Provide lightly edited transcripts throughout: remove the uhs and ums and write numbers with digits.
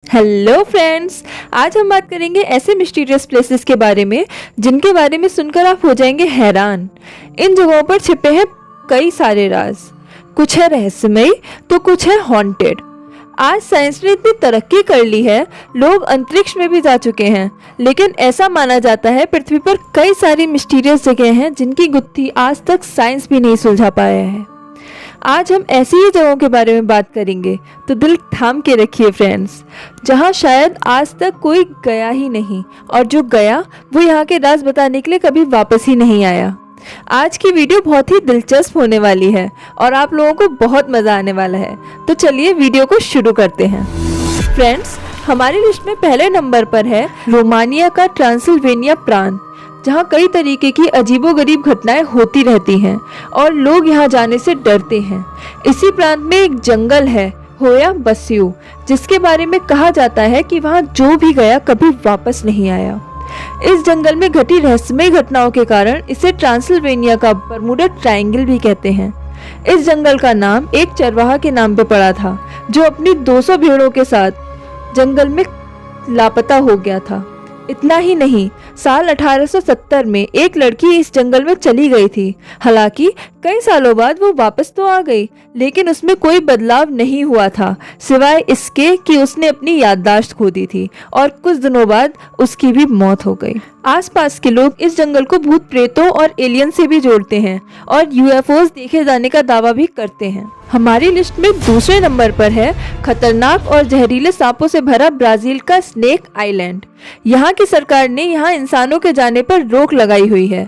Hello friends, आज हम बात करेंगे ऐसे मिस्टीरियस प्लेसेस के बारे में जिनके बारे में सुनकर आप हो जाएंगे हैरान। इन जगहों पर छिपे हैं कई सारे राज। कुछ है रहस्यमयी तो कुछ है हॉन्टेड। आज साइंस ने इतनी तरक्की कर ली है, लोग अंतरिक्ष में भी जा चुके हैं, लेकिन ऐसा माना जाता है पृथ्वी पर कई सारी मिस्टीरियस जगह हैं जिनकी गुत्थी आज तक साइंस भी नहीं सुलझा पाया है। आज हम ऐसी ही जगहों के बारे में बात करेंगे, तो दिल थाम के रखिए फ्रेंड्स, जहां शायद आज तक कोई गया ही नहीं, और जो गया वो यहाँ के राज बताने के लिए कभी वापस ही नहीं आया। आज की वीडियो बहुत ही दिलचस्प होने वाली है और आप लोगों को बहुत मज़ा आने वाला है। तो चलिए वीडियो को शुरू करते हैं। फ्रेंड्स, हमारी लिस्ट में पहले नंबर पर है रोमानिया का ट्रांसिल्वेनिया प्रांत, जहाँ कई तरीके की अजीबोगरीब घटनाएं होती रहती हैं और लोग यहाँ जाने से डरते हैं। इसी प्रांत में एक जंगल है होया बस्यू, जिसके बारे में कहा जाता है कि वहाँ जो भी गया कभी वापस नहीं आया। इस जंगल में घटी रहस्यमयी घटनाओं के कारण इसे ट्रांसिल्वेनिया का बर्मुडा ट्रायंगल भी कहते हैं। इस जंगल का नाम एक चरवाहा के नाम पे पड़ा था, जो अपनी 200 भेड़ों के साथ जंगल में लापता हो गया था। इतना ही नहीं, साल 1870 में एक लड़की इस जंगल में चली गई थी। हालांकि कई सालों बाद वो वापस तो आ गई, लेकिन उसमें कोई बदलाव नहीं हुआ था, सिवाय इसके कि उसने अपनी याददाश्त खो दी थी और कुछ दिनों बाद उसकी भी मौत हो गई। आसपास के लोग इस जंगल को भूत प्रेतों और एलियन से भी जोड़ते हैं और यूएफओस देखे जाने का दावा भी करते हैं। हमारी लिस्ट में दूसरे नंबर पर है खतरनाक और जहरीले सांपों से भरा ब्राजील का स्नेक आइलैंड। यहाँ की सरकार ने यहाँ इंसानों के जाने पर रोक लगाई हुई है।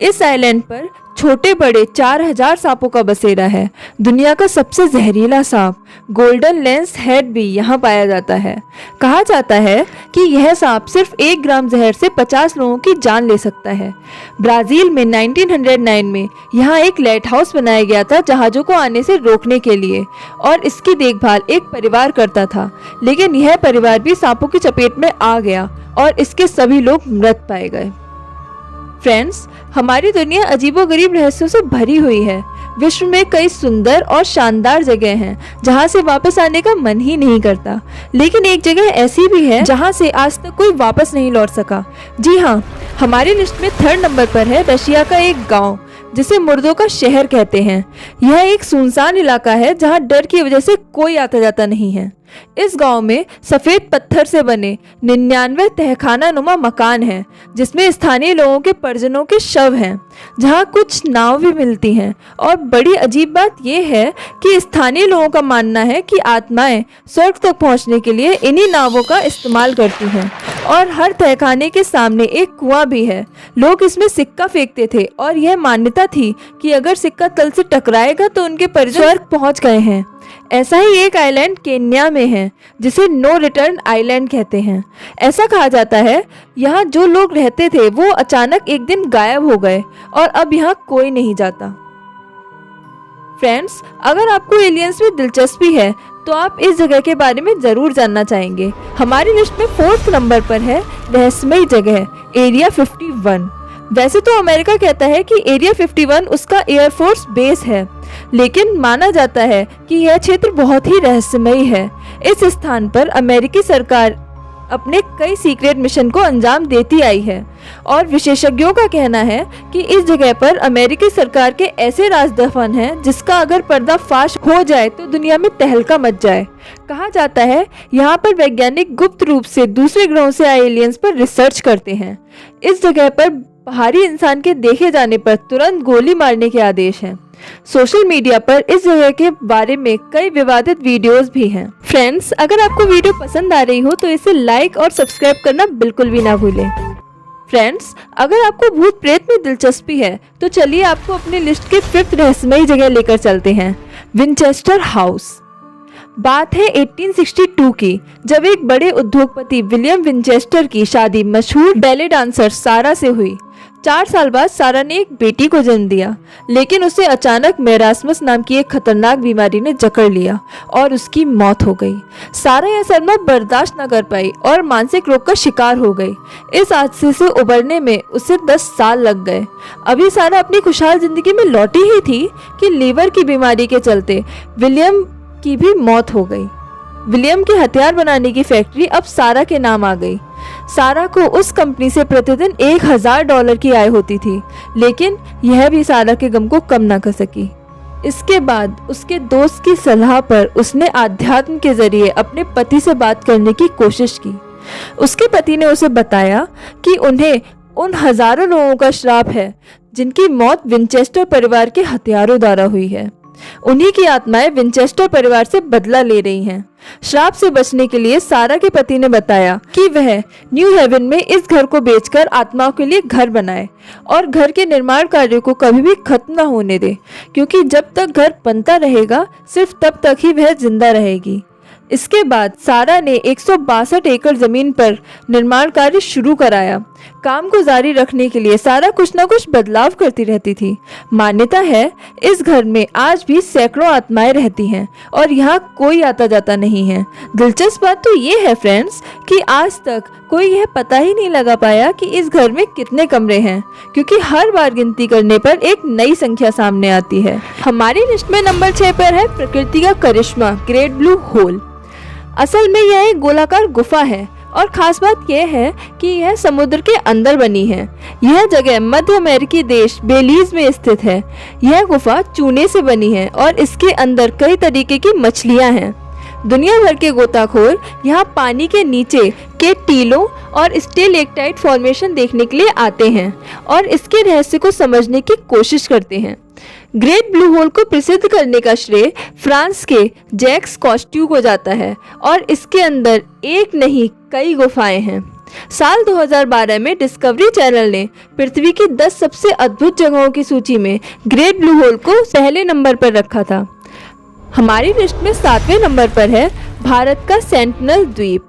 इस आइलैंड पर छोटे बड़े 4000 सांपों का बसेरा है। दुनिया का सबसे जहरीला सांप गोल्डन लेंस हेड भी यहाँ पाया जाता है। कहा जाता है कि यह सांप सिर्फ 1 ग्राम जहर से 50 लोगों की जान ले सकता है। ब्राजील में 1909 में यहाँ एक लाइट हाउस बनाया गया था जहाज़ों को आने से रोकने के लिए, और इसकी देखभाल एक परिवार करता था, लेकिन यह परिवार भी सांपों की चपेट में आ गया और इसके सभी लोग मृत पाए गए। फ्रेंड्स, हमारी दुनिया अजीबोगरीब रहस्यों से भरी हुई है। विश्व में कई सुंदर और शानदार जगह हैं जहां से वापस आने का मन ही नहीं करता, लेकिन एक जगह ऐसी भी है जहां से आज तक कोई वापस नहीं लौट सका। जी हाँ, हमारी लिस्ट में 3rd नंबर पर है रशिया का एक गांव जिसे मुर्दों का शहर कहते हैं। यह एक सुनसान इलाका है जहां डर की वजह से कोई आता जाता नहीं है। इस गांव में सफेद पत्थर से बने 99 तहखाना नुमा मकान हैं, जिसमें स्थानीय लोगों के परिजनों के शव हैं, जहां कुछ नाव भी मिलती हैं। और बड़ी अजीब बात यह है कि स्थानीय लोगों का मानना है कि आत्माएं स्वर्ग तक पहुंचने के लिए इन्हीं नावों का इस्तेमाल करती हैं। और हर तहखाने के सामने एक कुआं भी है। लोग इसमें सिक्का फेंकते थे और यह मान्यता थी कि अगर सिक्का तल से टकराएगा तो उनके परिजन स्वर्ग पहुंच गए हैं। ऐसा ही एक आइलैंड केन्या में है जिसे नो रिटर्न आइलैंड कहते हैं। ऐसा कहा जाता है यहाँ जो लोग रहते थे वो अचानक एक दिन गायब हो गए और अब यहाँ कोई नहीं जाता। फ्रेंड्स, अगर आपको एलियंस में दिलचस्पी है तो आप इस जगह के बारे में जरूर जानना चाहेंगे। हमारी लिस्ट में 4th नंबर पर है रहस्यमयी जगह एरिया 51। वैसे तो अमेरिका कहता है कि एरिया 51 उसका एयरफोर्स बेस है, लेकिन माना जाता है कि यह क्षेत्र बहुत ही रहस्यमयी है। इस स्थान पर अमेरिकी सरकार अपने कई सीक्रेट मिशन को अंजाम देती आई है और विशेषज्ञों का कहना है कि इस जगह पर अमेरिकी सरकार के ऐसे राज दफन हैं जिसका अगर पर्दाफाश हो जाए तो दुनिया में तहलका मच जाए। कहा जाता है यहाँ पर वैज्ञानिक गुप्त रूप से दूसरे ग्रहों से आए एलियंस पर रिसर्च करते हैं। इस जगह पर बाहरी इंसान के देखे जाने पर तुरंत गोली मारने के आदेश हैं। सोशल मीडिया पर इस जगह के बारे में कई विवादित वीडियोस भी हैं। फ्रेंड्स, अगर आपको वीडियो पसंद आ रही हो तो इसे लाइक और सब्सक्राइब करना बिल्कुल भी ना भूलें। फ्रेंड्स, अगर आपको भूत प्रेत में दिलचस्पी है तो चलिए आपको अपनी लिस्ट के 5th रहस्यमयी जगह लेकर चलते हैं, विंचेस्टर हाउस। बात है 1862 की, जब एक बड़े उद्योगपति विलियम विंचेस्टर की शादी मशहूर बैले डांसर सारा से हुई। 4 साल बाद सारा ने एक बेटी को जन्म दिया, लेकिन उसे अचानक मेरास्मस नाम की एक खतरनाक बीमारी ने जकड़ लिया और उसकी मौत हो गई। सारा यह सदमा बर्दाश्त न कर पाई और मानसिक रोग का शिकार हो गई। इस हादसे से उबरने में उसे 10 साल लग गए। अभी सारा अपनी खुशहाल जिंदगी में लौटी ही थी कि लीवर की बीमारी के चलते विलियम की भी मौत हो गई। विलियम के हथियार बनाने की फैक्ट्री अब सारा के नाम आ गई। सारा को उस कंपनी से प्रतिदिन $1000 की आय होती थी, लेकिन यह भी सारा के गम को कम ना कर सकी। इसके बाद उसके दोस्त की सलाह पर उसने आध्यात्म के जरिए अपने पति से बात करने की कोशिश की। उसके पति ने उसे बताया कि उन्हें उन हजारों लोगों का श्राप है जिनकी मौत विंचेस्टर परिवार के हथियारों द्वारा हुई है। उन्हीं की आत्माएं विंचेस्टर परिवार से बदला ले रही हैं। श्राप से बचने के लिए सारा के पति ने बताया कि वह न्यू हेवन में इस घर को बेचकर आत्माओं के लिए घर बनाए और घर के निर्माण कार्यों को कभी भी खत्म न होने दे, क्योंकि जब तक घर बनता रहेगा सिर्फ तब तक ही वह जिंदा रहेगी। इसके बाद सारा ने 162 एकड़ जमीन पर निर्माण कार्य शुरू कराया। काम को जारी रखने के लिए सारा कुछ न कुछ बदलाव करती रहती थी। मान्यता है इस घर में आज भी सैकड़ों आत्माएं रहती हैं और यहाँ कोई आता जाता नहीं है। दिलचस्प बात तो ये है फ्रेंड्स कि आज तक कोई यह पता ही नहीं लगा पाया कि इस घर में कितने कमरे हैं, क्योंकि हर बार गिनती करने पर एक नई संख्या सामने आती है। हमारी लिस्ट में नंबर 6 पर है प्रकृति का करिश्मा, ग्रेट ब्लू होल। असल में यह एक गोलाकार गुफा है और खास बात यह है कि यह समुद्र के अंदर बनी है। यह जगह मध्य अमेरिकी देश बेलीज में स्थित है। यह गुफा चूने से बनी है और इसके अंदर कई तरीके की मछलियां हैं। दुनिया भर के गोताखोर यहाँ पानी के नीचे के टीलों और स्टेलेक्टाइट फॉर्मेशन देखने के लिए आते हैं और इसके रहस्य को समझने की कोशिश करते हैं। ग्रेट ब्लू होल को प्रसिद्ध करने का श्रेय फ्रांस के जैक्स कॉस्ट्यू को जाता है और इसके अंदर एक नहीं कई गुफाएं हैं। साल 2012 में डिस्कवरी चैनल ने पृथ्वी की 10 सबसे अद्भुत जगहों की सूची में ग्रेट ब्लू होल को पहले नंबर पर रखा था। हमारी लिस्ट में 7वें नंबर पर है भारत का सेंटिनल द्वीप।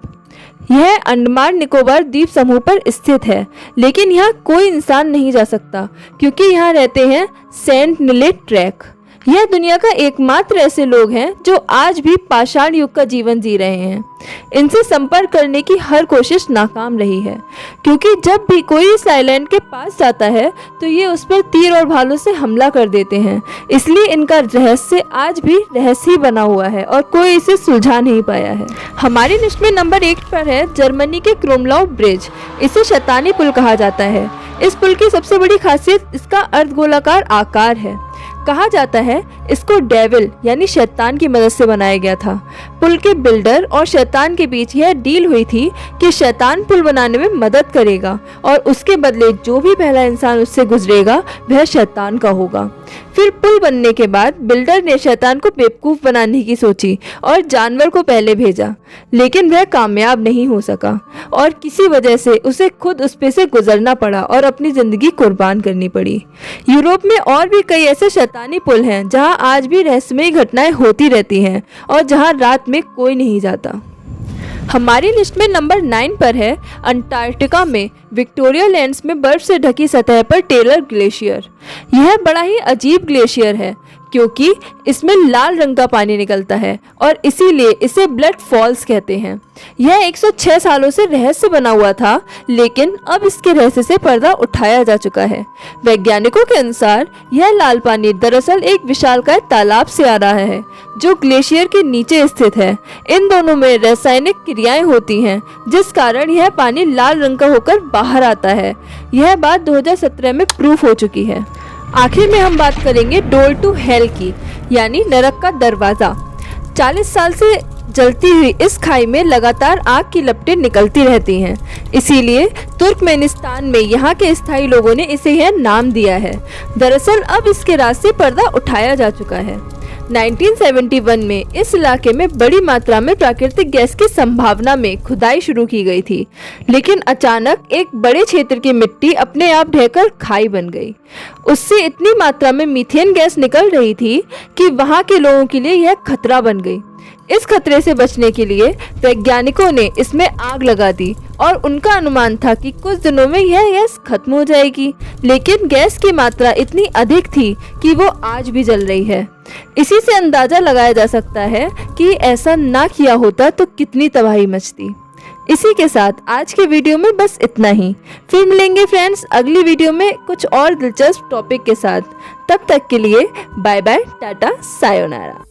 यह अंडमान निकोबार द्वीप समूह पर स्थित है, लेकिन यहाँ कोई इंसान नहीं जा सकता क्योंकि यहाँ रहते हैं सेंटिनेल ट्रैक। यह दुनिया का एकमात्र ऐसे लोग हैं जो आज भी पाषाण युग का जीवन जी रहे हैं। इनसे संपर्क करने की हर कोशिश नाकाम रही है, क्योंकि जब भी कोई इस आइलैंड के पास जाता है तो ये उस पर तीर और भालों से हमला कर देते हैं। इसलिए इनका रहस्य आज भी रहस्य ही बना हुआ है और कोई इसे सुलझा नहीं पाया है। हमारी लिस्ट में नंबर 1 पर है जर्मनी के क्रोमलाउ ब्रिज। इसे शैतानी पुल कहा जाता है। इस पुल की सबसे बड़ी खासियत इसका अर्धगोलाकार आकार है। कहा जाता है इसको डेविल यानी शैतान की मदद से बनाया गया था। पुल के बिल्डर और शैतान के बीच यह डील हुई थी कि शैतान पुल बनाने में मदद करेगा और उसके बदले जो भी पहला इंसान उससे गुजरेगा वह शैतान का होगा। फिर पुल बनने के बाद बिल्डर ने शैतान को बेवकूफ बनाने की सोची और जानवर को पहले भेजा, लेकिन वह कामयाब नहीं हो सका और किसी वजह से उसे खुद उस पे से गुजरना पड़ा और अपनी जिंदगी कुर्बान करनी पड़ी। यूरोप में और भी कई ऐसे शैतानी पुल हैं जहां आज भी रहस्यमयी घटनाएं होती रहती हैं और जहां रात में कोई नहीं जाता। हमारी लिस्ट में नंबर 9 पर है अंटार्कटिका में विक्टोरिया लैंड्स में बर्फ से ढकी सतह पर टेलर ग्लेशियर। यह बड़ा ही अजीब ग्लेशियर है क्योंकि इसमें लाल रंग का पानी निकलता है और इसीलिए इसे ब्लड फॉल्स कहते हैं। यह 106 सालों से रहस्य बना हुआ था, लेकिन अब इसके रहस्य से पर्दा उठाया जा चुका है। वैज्ञानिकों के अनुसार यह लाल पानी दरअसल एक विशालकाय तालाब से आ रहा है जो ग्लेशियर के नीचे स्थित है। इन दोनों में रासायनिक क्रियाएं होती हैं जिस कारण यह पानी लाल रंग का होकर बाहर आता है। यह बात 2017 में प्रूफ हो चुकी है। आखिर में हम बात करेंगे डोर टू हेल की, यानी नरक का दरवाजा। 40 साल से जलती हुई इस खाई में लगातार आग की लपटें निकलती रहती हैं। इसीलिए तुर्कमेनिस्तान में यहाँ के स्थायी लोगों ने इसे यह नाम दिया है। दरअसल अब इसके राज से पर्दा उठाया जा चुका है। 1971 में इस इलाके में बड़ी मात्रा में प्राकृतिक गैस की संभावना में खुदाई शुरू की गई थी, लेकिन अचानक एक बड़े क्षेत्र की मिट्टी अपने आप ढहकर खाई बन गई। उससे इतनी मात्रा में मीथेन गैस निकल रही थी कि वहां के लोगों के लिए यह खतरा बन गई। इस खतरे से बचने के लिए वैज्ञानिकों ने इसमें आग लगा दी और उनका अनुमान था कि कुछ दिनों में यह गैस खत्म हो जाएगी, लेकिन गैस की मात्रा इतनी अधिक थी कि वो आज भी जल रही है। इसी से अंदाजा लगाया जा सकता है कि ऐसा ना किया होता तो कितनी तबाही मचती। इसी के साथ आज के वीडियो में बस इतना ही। फिर मिलेंगे फ्रेंड्स अगली वीडियो में कुछ और दिलचस्प टॉपिक के साथ। तब तक के लिए बाय बाय, टाटा, सायोनारा।